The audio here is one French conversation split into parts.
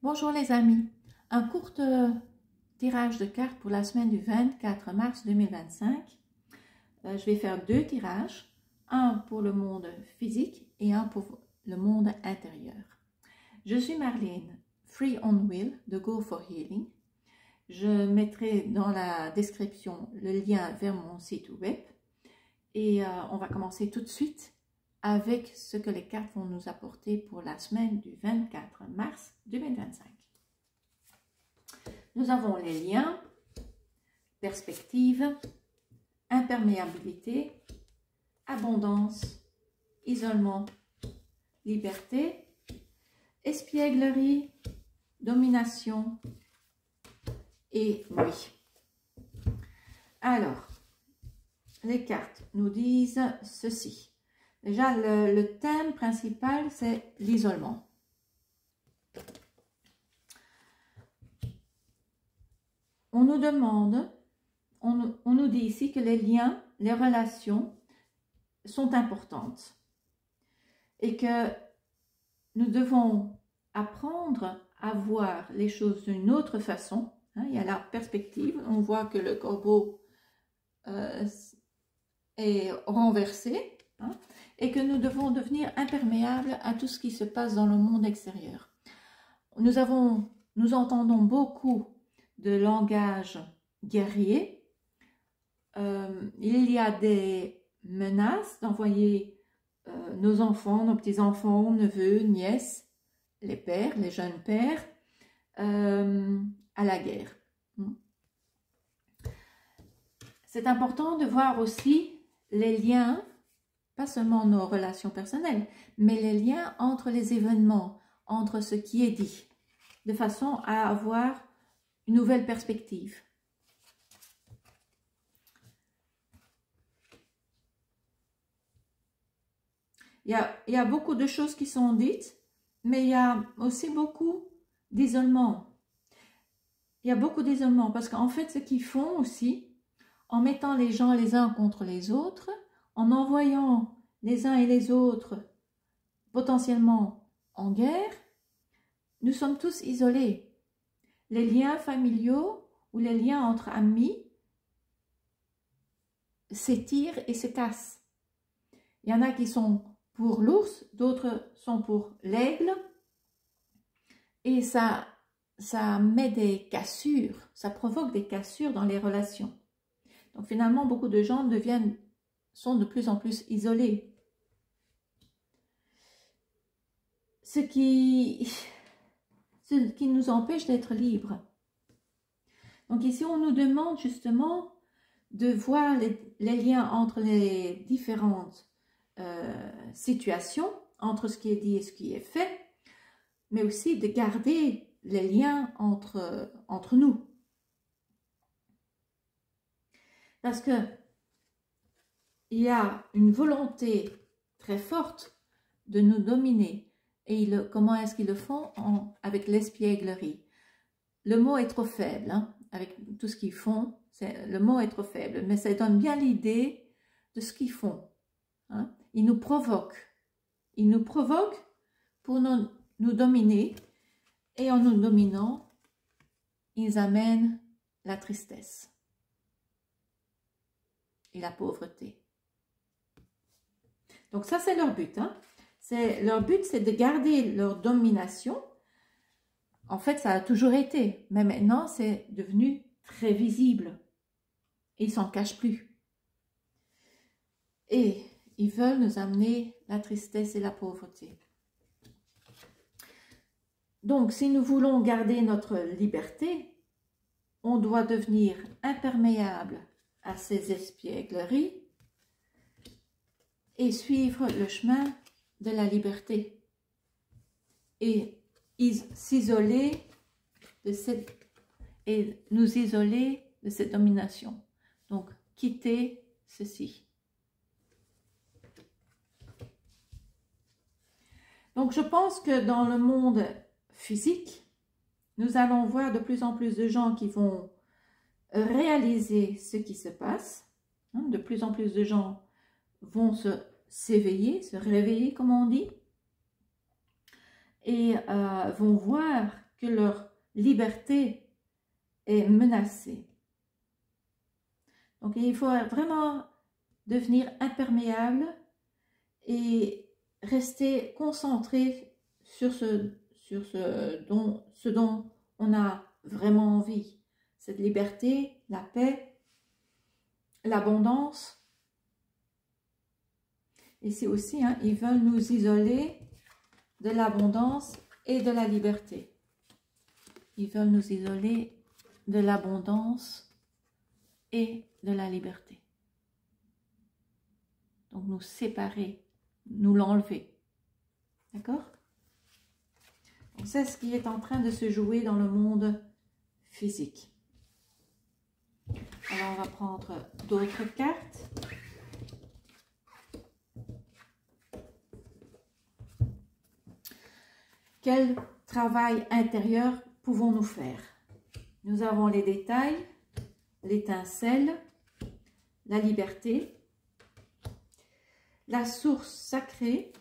Bonjour les amis, un court tirage de cartes pour la semaine du 24 mars 2025. Je vais faire deux tirages, un pour le monde physique et un pour le monde intérieur. Je suis Marlene, Free on Will de Go for Healing. Je mettrai dans la description le lien vers mon site web et on va commencer tout de suite avec ce que les cartes vont nous apporter pour la semaine du 24 mars 2025. Nous avons les liens, perspective, imperméabilité, abondance, isolement, liberté, espièglerie, domination et nuit. Alors, les cartes nous disent ceci. Déjà, le thème principal, c'est l'isolement. On nous demande, on nous dit ici que les liens, les relations sont importantes et que nous devons apprendre à voir les choses d'une autre façon. Il y a la perspective, on voit que le corbeau est renversé. Et que nous devons devenir imperméables à tout ce qui se passe dans le monde extérieur. Nous entendons beaucoup de langage guerrier. Il y a des menaces d'envoyer nos enfants, nos petits-enfants, neveux, nièces, les pères, les jeunes pères, à la guerre. C'est important de voir aussi les liens, pas seulement nos relations personnelles, mais les liens entre les événements, entre ce qui est dit, de façon à avoir une nouvelle perspective. Il y a beaucoup de choses qui sont dites, mais il y a aussi beaucoup d'isolement. Il y a beaucoup d'isolement, parce qu'en fait, ce qu'ils font aussi, en mettant les gens les uns contre les autres, en envoyant les uns et les autres potentiellement en guerre, nous sommes tous isolés. Les liens familiaux ou les liens entre amis s'étirent et se cassent. Il y en a qui sont pour l'ours, d'autres sont pour l'aigle. Et ça met des cassures, ça provoque des cassures dans les relations. Donc finalement, beaucoup de gens sont de plus en plus isolés. Ce qui nous empêche d'être libres. Donc ici, on nous demande justement de voir les liens entre les différentes situations, entre ce qui est dit et ce qui est fait, mais aussi de garder les liens entre nous. Parce que il y a une volonté très forte de nous dominer. Et comment est-ce qu'ils le font? Avec l'espièglerie. Le mot est trop faible, avec tout ce qu'ils font. Le mot est trop faible, mais ça donne bien l'idée de ce qu'ils font. Ils nous provoquent. Ils nous provoquent pour nous dominer. Et en nous dominant, ils amènent la tristesse et la pauvreté. Donc ça, c'est leur but. Leur but, c'est de garder leur domination. En fait, ça a toujours été. Mais maintenant, c'est devenu très visible. Ils ne s'en cachent plus. Et ils veulent nous amener la tristesse et la pauvreté. Donc, si nous voulons garder notre liberté, on doit devenir imperméable à ces espiègleries et suivre le chemin de la liberté et s'isoler et nous isoler de cette domination. Donc, quitter ceci. Donc, je pense que dans le monde physique, nous allons voir de plus en plus de gens qui vont réaliser ce qui se passe. De plus en plus de gens vont se réveiller, comme on dit, et vont voir que leur liberté est menacée. Donc il faut vraiment devenir imperméable et rester concentré sur ce dont on a vraiment envie. Cette liberté, la paix, l'abondance. Ici aussi, hein, ils veulent nous isoler de l'abondance et de la liberté. Ils veulent nous isoler de l'abondance et de la liberté. Donc nous séparer, nous l'enlever. D'accord? Donc c'est ce qui est en train de se jouer dans le monde physique. Alors on va prendre d'autres cartes. Quel travail intérieur pouvons-nous faire? Nous avons les détails, l'étincelle, la liberté, la source sacrée,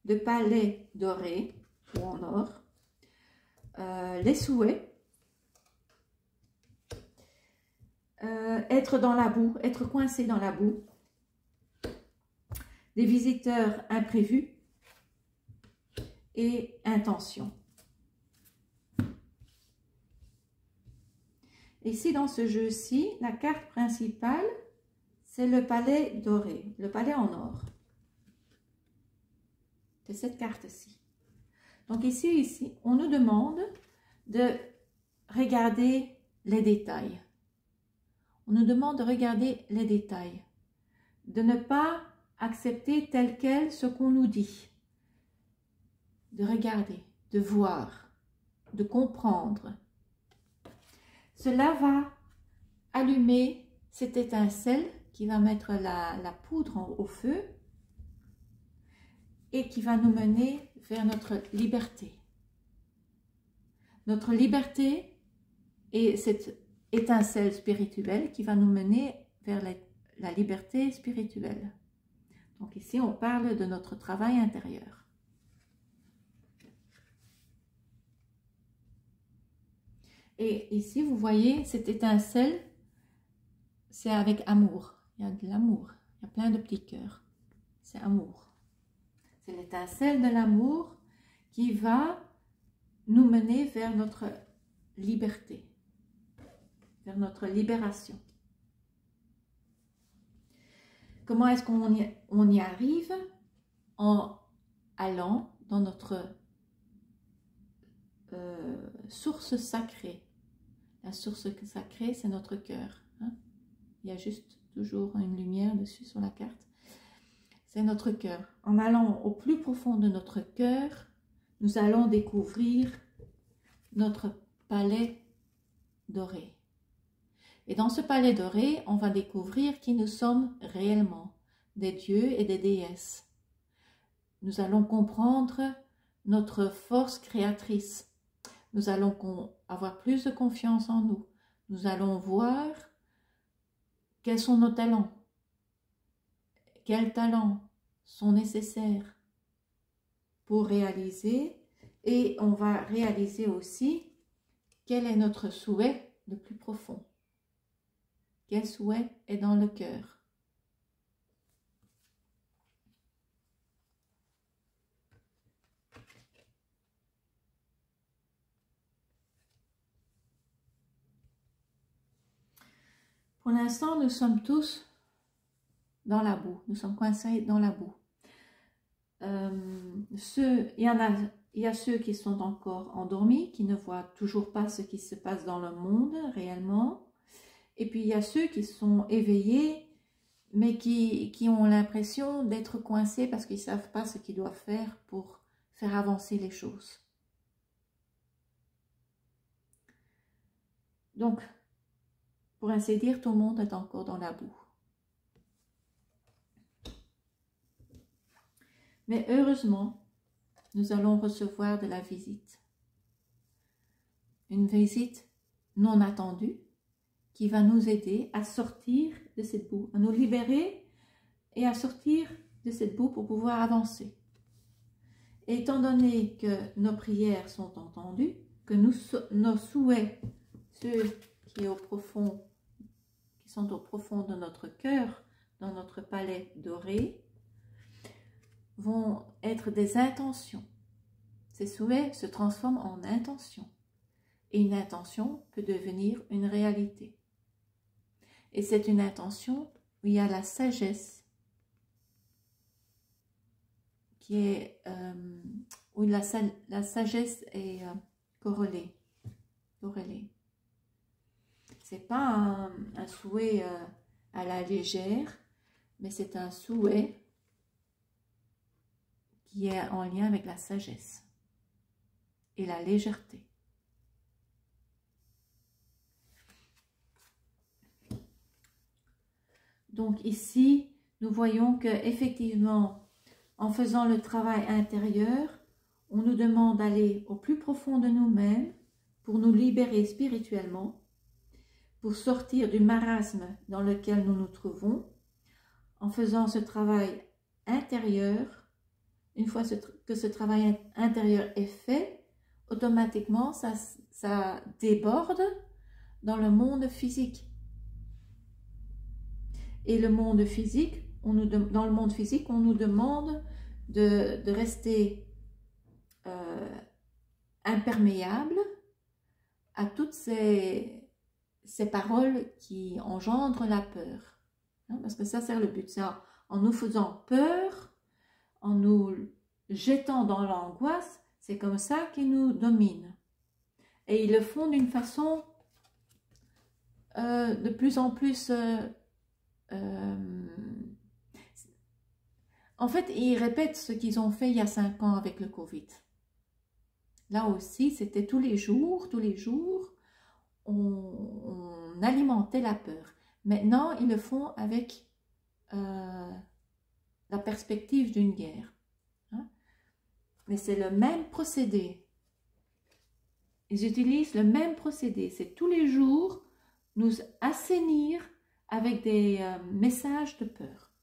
le palais doré ou en or, les souhaits, être dans la boue, être coincé dans la boue, des visiteurs imprévus et intention. Ici, dans ce jeu-ci, la carte principale, c'est le palais doré, le palais en or. C'est cette carte-ci. Donc ici, on nous demande de regarder les détails. On nous demande de regarder les détails. De ne pas accepter tel quel ce qu'on nous dit. De regarder, de voir, de comprendre. Cela va allumer cette étincelle qui va mettre la poudre au feu et qui va nous mener vers notre liberté. Notre liberté et cette étincelle spirituelle qui va nous mener vers la liberté spirituelle. Donc ici, on parle de notre travail intérieur. Et ici, vous voyez, cette étincelle, c'est avec amour. Il y a de l'amour. Il y a plein de petits cœurs. C'est amour. C'est l'étincelle de l'amour qui va nous mener vers notre liberté, vers notre libération. Comment est-ce qu'on y arrive? En allant dans notre source sacrée. La source sacrée, c'est notre cœur. Hein? Il y a juste toujours une lumière dessus sur la carte. C'est notre cœur. En allant au plus profond de notre cœur, nous allons découvrir notre palais doré. Et dans ce palais doré, on va découvrir qui nous sommes réellement, des dieux et des déesses. Nous allons comprendre notre force créatrice. Nous allons avoir plus de confiance en nous. Nous allons voir quels sont nos talents. Quels talents sont nécessaires pour réaliser. Et on va réaliser aussi quel est notre souhait le plus profond. Quel souhait est dans le cœur. Pour l'instant, nous sommes tous dans la boue. Nous sommes coincés dans la boue. Il y a ceux qui sont encore endormis, qui ne voient toujours pas ce qui se passe dans le monde réellement. Et puis, il y a ceux qui sont éveillés, mais qui ont l'impression d'être coincés parce qu'ils ne savent pas ce qu'ils doivent faire pour faire avancer les choses. Donc, pour ainsi dire, tout le monde est encore dans la boue. Mais heureusement, nous allons recevoir de la visite. Une visite non attendue qui va nous aider à sortir de cette boue, à nous libérer et à sortir de cette boue pour pouvoir avancer. Étant donné que nos prières sont entendues, que nos souhaits, ceux qui sont au profond de notre cœur, dans notre palais doré, vont être des intentions. Ces souhaits se transforment en intentions. Et une intention peut devenir une réalité. Et c'est une intention où il y a la sagesse, où la sagesse est corrélée. C'est pas un souhait à la légère, mais c'est un souhait qui est en lien avec la sagesse et la légèreté. Donc ici, nous voyons que effectivement, en faisant le travail intérieur, on nous demande d'aller au plus profond de nous-mêmes pour nous libérer spirituellement, pour sortir du marasme dans lequel nous nous trouvons. En faisant ce travail intérieur, une fois que ce travail intérieur est fait, automatiquement ça déborde dans le monde physique. Et le monde physique, dans le monde physique, on nous demande de rester imperméable à toutes ces paroles qui engendrent la peur. Hein, parce que ça, c'est le but. C'est en nous faisant peur, en nous jetant dans l'angoisse, c'est comme ça qu'ils nous dominent. Et ils le font d'une façon de plus en plus... en fait, ils répètent ce qu'ils ont fait il y a 5 ans avec le Covid. Là aussi, c'était tous les jours, on alimentait la peur. Maintenant, ils le font avec la perspective d'une guerre. Hein? Mais c'est le même procédé. Ils utilisent le même procédé. C'est tous les jours nous assainir avec des messages de peur.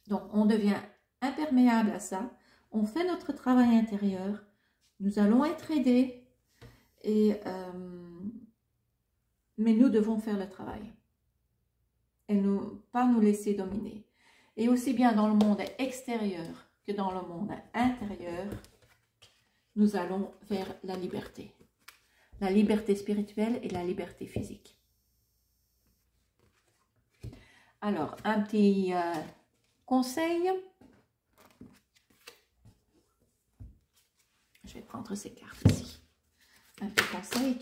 Donc, on devient imperméable à ça. On fait notre travail intérieur. Nous allons être aidés. Mais nous devons faire le travail. Et pas nous laisser dominer. Et aussi bien dans le monde extérieur que dans le monde intérieur, nous allons vers la liberté. La liberté spirituelle et la liberté physique. Alors, un petit conseil. Je vais prendre ces cartes ici. Un petit conseil.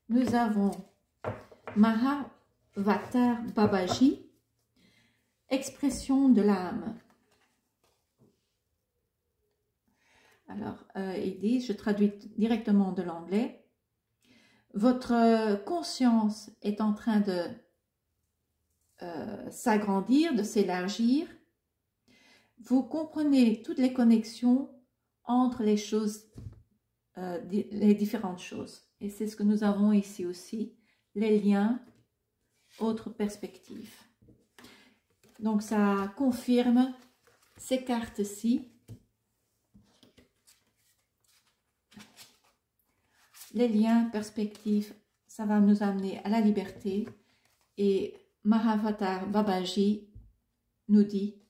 Nous avons Mahavatar Babaji, expression de l'âme. Alors, ils disent, je traduis directement de l'anglais, votre conscience est en train de s'agrandir, de s'élargir. Vous comprenez toutes les connexions entre les choses, les différentes choses. Et c'est ce que nous avons ici aussi, les liens, autres perspectives. Donc ça confirme ces cartes-ci. Les liens, perspectives, ça va nous amener à la liberté. Et Mahavatar Babaji nous dit,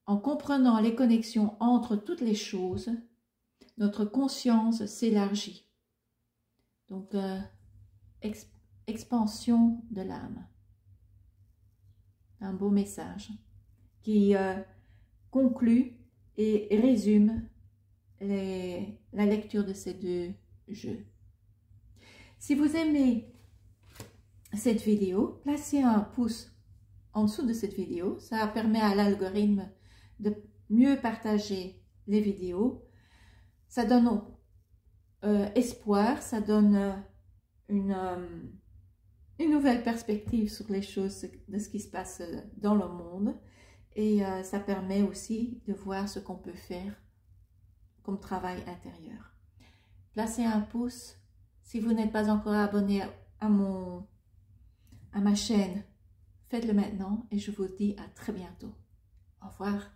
en comprenant les connexions entre toutes les choses, notre conscience s'élargit. Donc, expansion de l'âme. Un beau message qui conclut et résume la lecture de ces deux jeux. Si vous aimez cette vidéo, placez un pouce en dessous de cette vidéo. Ça permet à l'algorithme de mieux partager les vidéos. Ça donne espoir, ça donne une nouvelle perspective sur les choses, de ce qui se passe dans le monde. Et ça permet aussi de voir ce qu'on peut faire comme travail intérieur. Placez un pouce. Si vous n'êtes pas encore abonné à ma chaîne, faites-le maintenant et je vous dis à très bientôt. Au revoir.